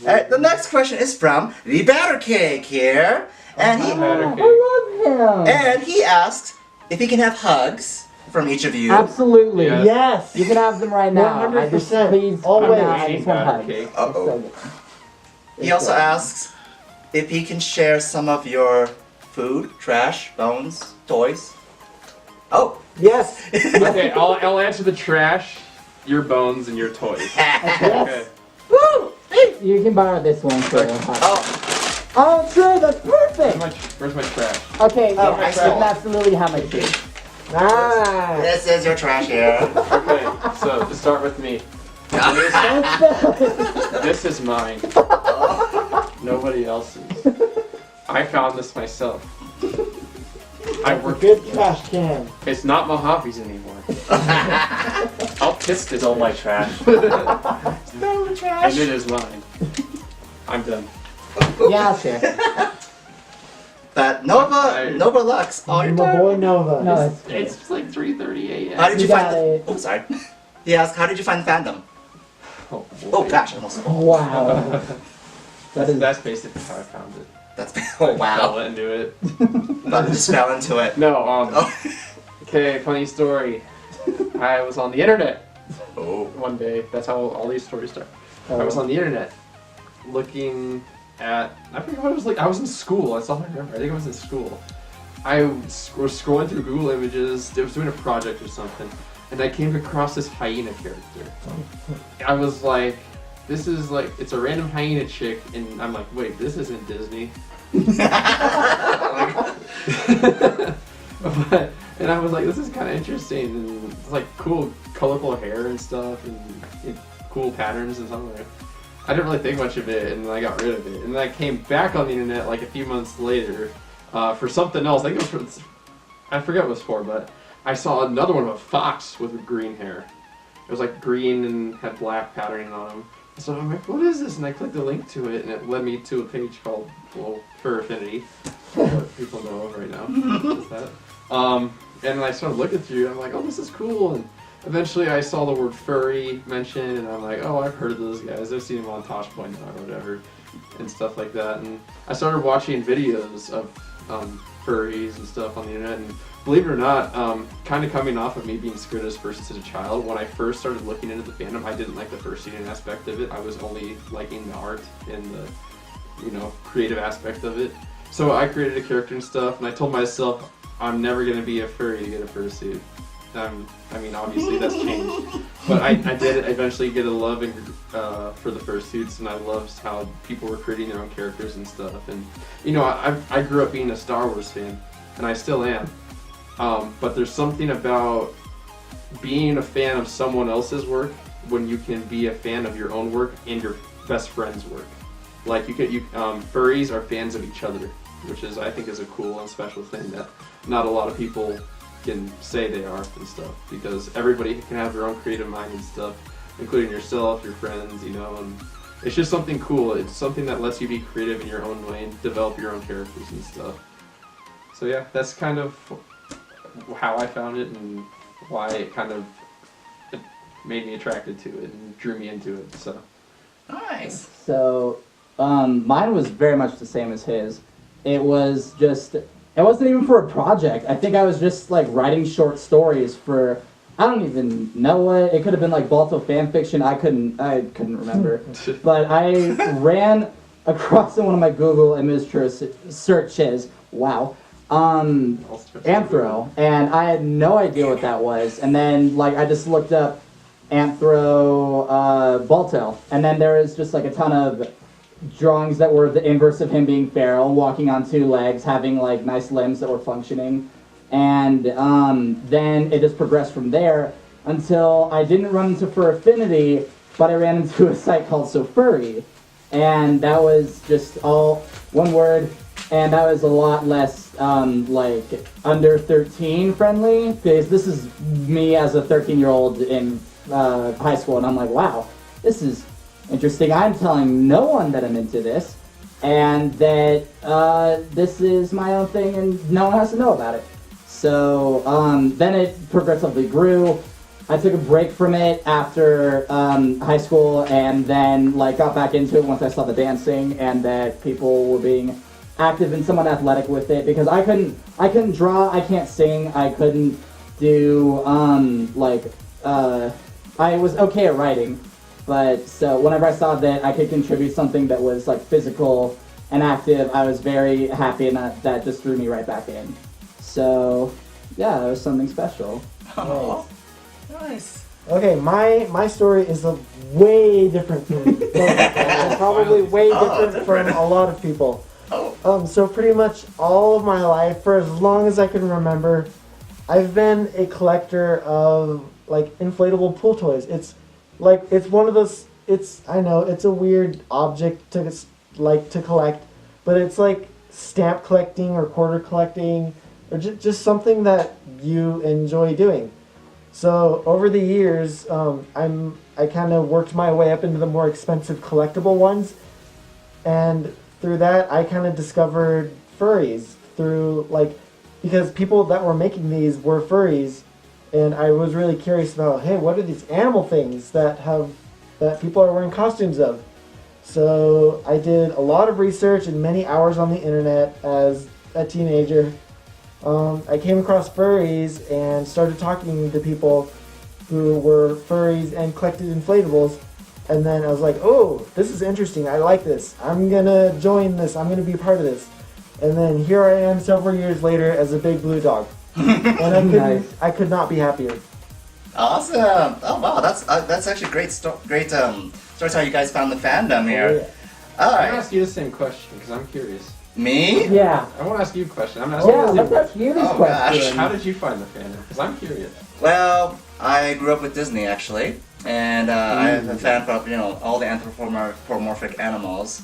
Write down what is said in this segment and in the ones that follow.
Alright, the next question is from the Batter Cake here. And he I love him. and he asked if he can have hugs from each of you. Absolutely. Yes. Yes. You can have them right now. 100%. Please, Always. I just want hugs. Cake. Uh-oh. He also asks if he can share some of your food, trash, bones, toys. Oh. Yes. Okay, I'll answer the trash, your bones, and your toys. Okay. Woo! You can borrow this one for Oh, Oh, true. That's perfect. Where's my trash? Okay, Oh, yeah, I you stole can it. absolutely have my treat. Nice. this is your trash here. Okay, so to start with me. This is mine. Nobody else's. I found this myself. I A worked. good trash can. It's not Mojave's anymore. I'll kiss this. Stole my trash. No And trash. it is mine. I'm done. Yeah, sure. But Nova Lux, all your My time. boy Nova. No, it's It's just like 3:30 a.m. How did you You find got the... it. Oh, sorry. He asked, how did you find fandom? Oh, Oh, gosh, almost. wow. That's basically how I found it. That's... Oh, I wow. fell into it. But just fell into it. No, Oh. Okay, funny story. I was on the internet Oh. one day. That's how all these stories start. I was on the internet looking at, I forget what it was like. I was in school. That's all I remember. I think I was in school. I was scrolling through Google Images. I was doing a project or something, and I came across this hyena character. I was like, this is like, it's a random hyena chick, and I'm like, wait, this isn't Disney. And I was like, this is kind of interesting, and it's like cool, colorful hair and stuff, and cool patterns and something. I didn't really think much of it, and then I got rid of it. And then I came back on the internet like a few months later for something else. I think it was for, I forget what it was for, but I saw another one of a fox with green hair. It was like green and had black patterning on them. So I'm like, what is this? And I clicked the link to it, and it led me to a page called, well, Fur Affinity. What people know of right now. Is that? And then I started looking through, and I'm like, oh, this is cool. And eventually I saw the word furry mentioned, and I'm like, oh, I've heard of those guys. I've seen them on Tosh.net or whatever, and stuff like that. And I started watching videos of furries and stuff on the internet, and believe it or not, kind of coming off of me being scared as person as a child, when I first started looking into the fandom, I didn't like the fursuiting aspect of it. I was only liking the art and the, creative aspect of it. So I created a character and stuff, and I told myself, I'm never going to be a furry to get a fursuit. I mean, obviously that's changed, but I did eventually get a love for the fursuits, and I loved how people were creating their own characters and stuff. And I grew up being a Star Wars fan, and I still am. But there's something about being a fan of someone else's work when you can be a fan of your own work and your best friend's work. Like furries are fans of each other, which I think is a cool and special thing that not a lot of people can say they are and stuff, because everybody can have their own creative mind and stuff, including yourself, your friends, and it's just something cool. It's something that lets you be creative in your own way and develop your own characters and stuff. So yeah, that's kind of how I found it and why it made me attracted to it and drew me into it. So Nice. So, mine was very much the same as his. It was just, it wasn't even for a project. I think I was just like writing short stories for, I don't even know what, it could have been like Balto fan fiction, I couldn't remember. But I ran across in one of my Google image searches, wow, Anthro, and I had no idea what that was. And then like I just looked up Anthro Balto, and then there was just like a ton of drawings that were the inverse of him being feral, walking on two legs, having like nice limbs that were functioning. And then it just progressed from there until I didn't run into Fur Affinity, but I ran into a site called So Furry. And that was just all one word, and that was a lot less like under 13 friendly, because this is me as a 13-year-old in high school, and I'm like, wow, this is interesting. I'm telling no one that I'm into this, and that this is my own thing and no one has to know about it. So then it progressively grew. I took a break from it after high school, and then like got back into it once I saw the dancing and that people were being active and somewhat athletic with it, because I couldn't draw, I can't sing, I couldn't do I was okay at writing, but so whenever I saw that I could contribute something that was like physical and active, I was very happy, and that just threw me right back in. So yeah, it was something special. Oh, nice. Okay, my story is a way different from it's probably way different from a lot of people. Oh. So pretty much all of my life, for as long as I can remember, I've been a collector of like inflatable pool toys. It's one of those. I know it's a weird object to collect, but it's like stamp collecting or quarter collecting, or just something that you enjoy doing. So over the years, I kind of worked my way up into the more expensive collectible ones, and through that I kind of discovered furries because people that were making these were furries, and I was really curious about, hey, what are these animal things that people are wearing costumes of? So I did a lot of research and many hours on the internet as a teenager. I came across furries and started talking to people who were furries and collected inflatables. And then I was like, oh, this is interesting. I like this. I'm going to join this. I'm going to be a part of this. And then here I am several years later as a big blue dog. And I could not be happier. Awesome. Oh, wow. That's actually great story how you guys found the fandom here. Oh, yeah. All I'm right. gonna ask you the same question because I'm curious. Me? Yeah. I want to ask you a question. I'm asking Yeah, you the let's same ask you this Oh, question. gosh. How did you find the fandom? Because I'm curious. Well, I grew up with Disney actually, and I'm a fan of all the anthropomorphic animals.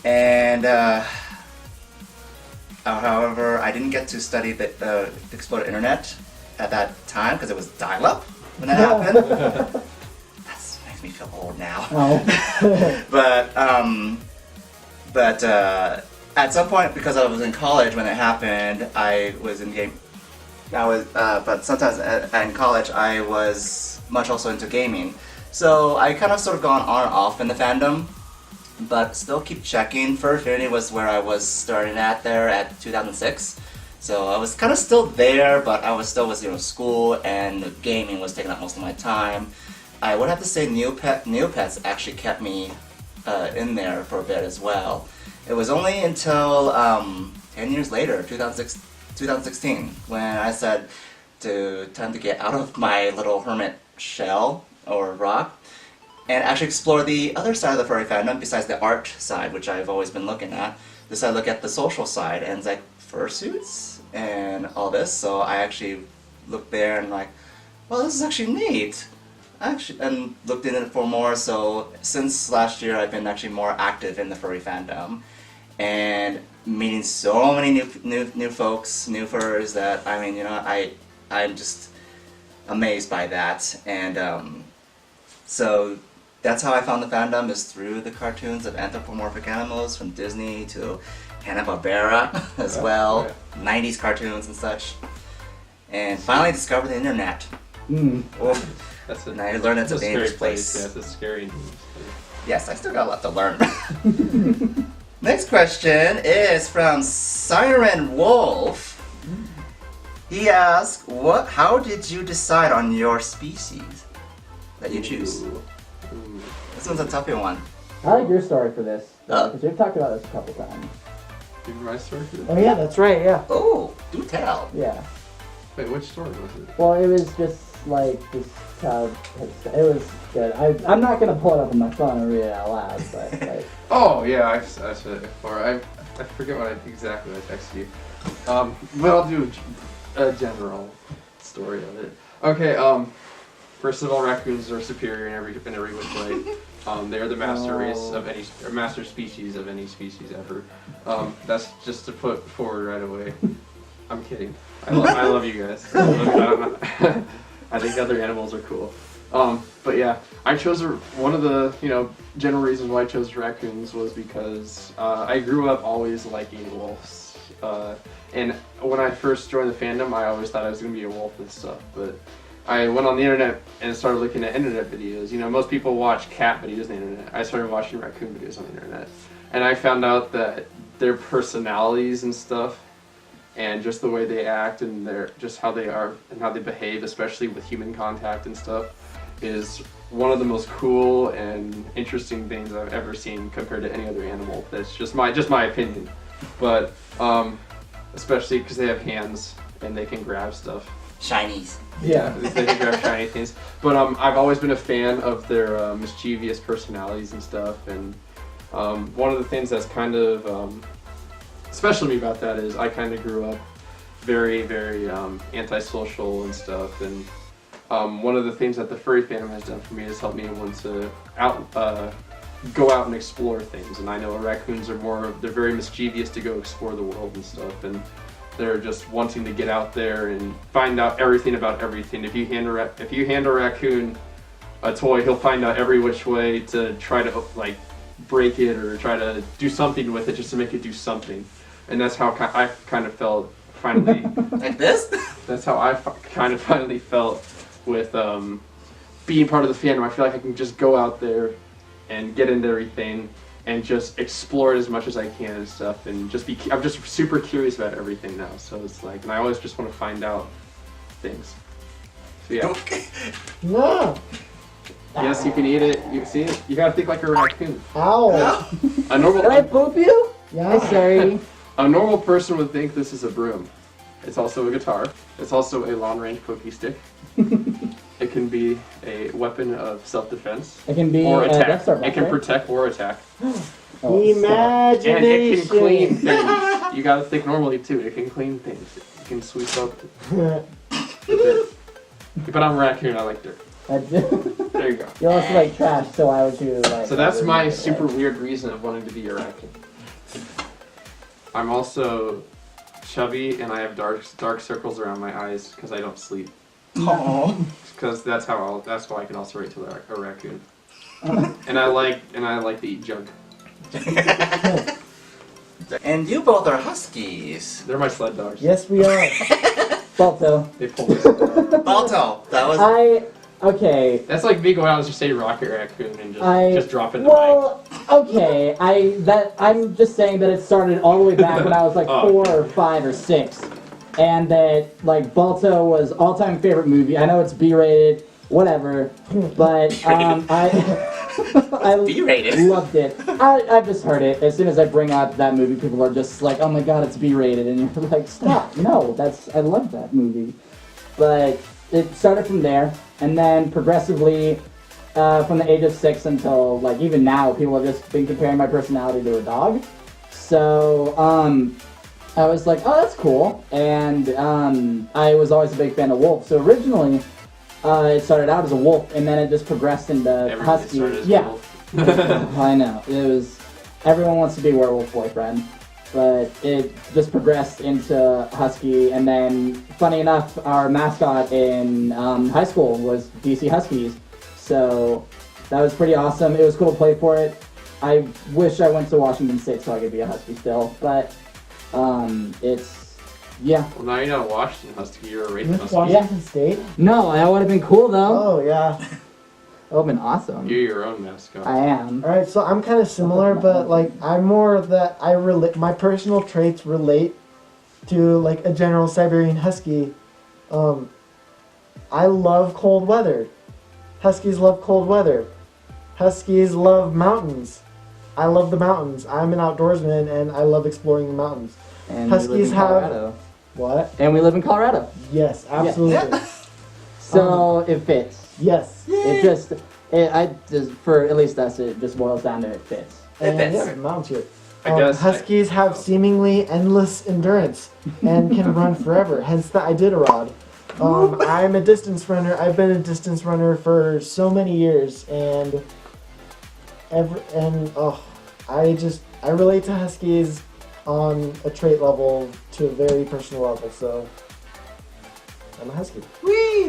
And however, I didn't get to study the explode internet at that time because it was dial-up when that happened. That makes me feel old now. Oh. But at some point, because I was in college when it happened, I was in game. But sometimes in college, I was much also into gaming. So I kind of sort of gone on and off in the fandom, but still keep checking. Fur Affinity was where I was starting there at 2006. So I was kind of still there, but I was still school and gaming was taking up most of my time. I would have to say Neopets actually kept me in there for a bit as well. It was only until 10 years later, 2016, when I said time to get out of my little hermit shell or rock and actually explore the other side of the furry fandom besides the art side, which I've always been looking at. Decided to look at the social side, and it's like fursuits and all this. So I actually looked there and like, well, this is actually neat. And looked into it for more. So since last year, I've been actually more active in the furry fandom, and meeting so many new folks, new furs that I'm just amazed by that. And so that's how I found the fandom, is through the cartoons of anthropomorphic animals from Disney to Hanna-Barbera as well, 90s cartoons and such. And finally discovered the internet. Oh, and I learned it's a dangerous place. Yeah, it's a scary place. Yes, I still got a lot to learn. Next question is from Siren Wolf. He asks, how did you decide on your species that you choose? Ooh. This one's a tougher one. I like your story for this, Oh. because we've talked about this a couple times. Give me my story for this? Oh yeah, that's right, yeah. Oh, do tell. Yeah. Wait, which story was it? Well, it was just like this child. It was good. I'm not gonna pull it up on my phone and read it out loud, but like. Oh yeah, I've said it before. I forget exactly what I texted you. But I'll do a general story of it. Okay. First of all, raccoons are superior in every which way. They are the master race of any, or master species of any species ever. That's just to put forward right away. I'm kidding. I love you guys. I think other animals are cool. But yeah, I chose one of the general reasons why I chose raccoons was because I grew up always liking wolves. And when I first joined the fandom, I always thought I was gonna be a wolf and stuff. But I went on the internet and started looking at internet videos. You know, most people watch cat videos on the internet. I started watching raccoon videos on the internet. And I found out that their personalities and stuff, and just the way they act and just how they are and how they behave, especially with human contact and stuff, is one of the most cool and interesting things I've ever seen compared to any other animal. That's just my opinion. But especially because they have hands and they can grab stuff. Shinies. Yeah, they can grab shiny things. But I've always been a fan of their mischievous personalities and stuff. And one of the things that's kind of special to me about that is I kind of grew up very, very antisocial and stuff. And one of the things that the furry fandom has done for me is helped me want to go out and explore things. And I know raccoons are they're very mischievous to go explore the world and stuff. And they're just wanting to get out there and find out everything about everything. If you hand a raccoon a toy, he'll find out every which way to try to like break it or try to do something with it just to make it do something. And that's how I kind of felt finally. Like this? That's how I kind of finally felt with being part of the fandom. I feel like I can just go out there and get into everything and just explore it as much as I can and stuff, and I'm just super curious about everything now. So it's like, and I always just want to find out things. So yeah. Okay. No. Yes, you can eat it. You can see it. You gotta think like a raccoon. Ow. A normal. Did I poop you? Yeah. Sorry. A normal person would think this is a broom. It's also a guitar. It's also a long-range pokey stick. It can be a weapon of self-defense. It can be or a attack. Death Star It can right? protect or attack. Oh, Imagination. And it can clean things. You gotta think normally too. It can clean things. It can sweep up the dirt. But I'm a raccoon. I like dirt. There you go. You also like trash, so why would you like... So that's my super weird reason of wanting to be a raccoon. I'm also chubby and I have dark circles around my eyes because I don't sleep. Oh. Because that's why I can also relate to a raccoon. And I like to eat junk. And you both are huskies. They're my sled dogs. Yes, we are. Balto. They pull me. Balto, that was... Okay. That's like me going out and just say rocket raccoon and just drop it in the bag. Okay. I'm just saying that it started all the way back when I was like 4 or 5 or 6. And that, like, Balto was all-time favorite movie. I know it's B-rated, whatever, but I B-rated. loved it. I've just heard it. As soon as I bring up that movie, people are just like, oh my god, it's B-rated. And you're like, stop. No, I love that movie. But it started from there, and then progressively, from the age of 6 until, like, even now, people have just been comparing my personality to a dog. So, I was like, oh, that's cool. And I was always a big fan of wolves. So originally, it started out as a wolf, and then it just progressed into husky. Yeah, I know. It was everyone wants to be a werewolf boyfriend, but it just progressed into husky. And then, funny enough, our mascot in high school was DC Huskies. So that was pretty awesome. It was cool to play for it. I wish I went to Washington State so I could be a husky still, but. Yeah. Well, now you're not a Washington Husky, you're a Raith With Husky. Washington State? No, that would have been cool though. Oh, yeah. That would have been awesome. You're your own mascot. I am. Alright, so I'm kind of similar, but, like, I'm more that my personal traits relate to, like, a general Siberian Husky. I love cold weather. Huskies love cold weather. Huskies love mountains. I love the mountains. I'm an outdoorsman, and I love exploring the mountains. And Huskies we live in Colorado. What? And we live in Colorado. Yes, absolutely. Yeah. So it fits. Yes. It just, for at least us, it just boils down to it fits. And fits. yeah, mountains here. I guess Huskies have seemingly endless endurance and can run forever, hence the Iditarod. I'm a distance runner. I've been a distance runner for so many years, and I relate to Huskies on a trait level to a very personal level, so I'm a Husky. Whee!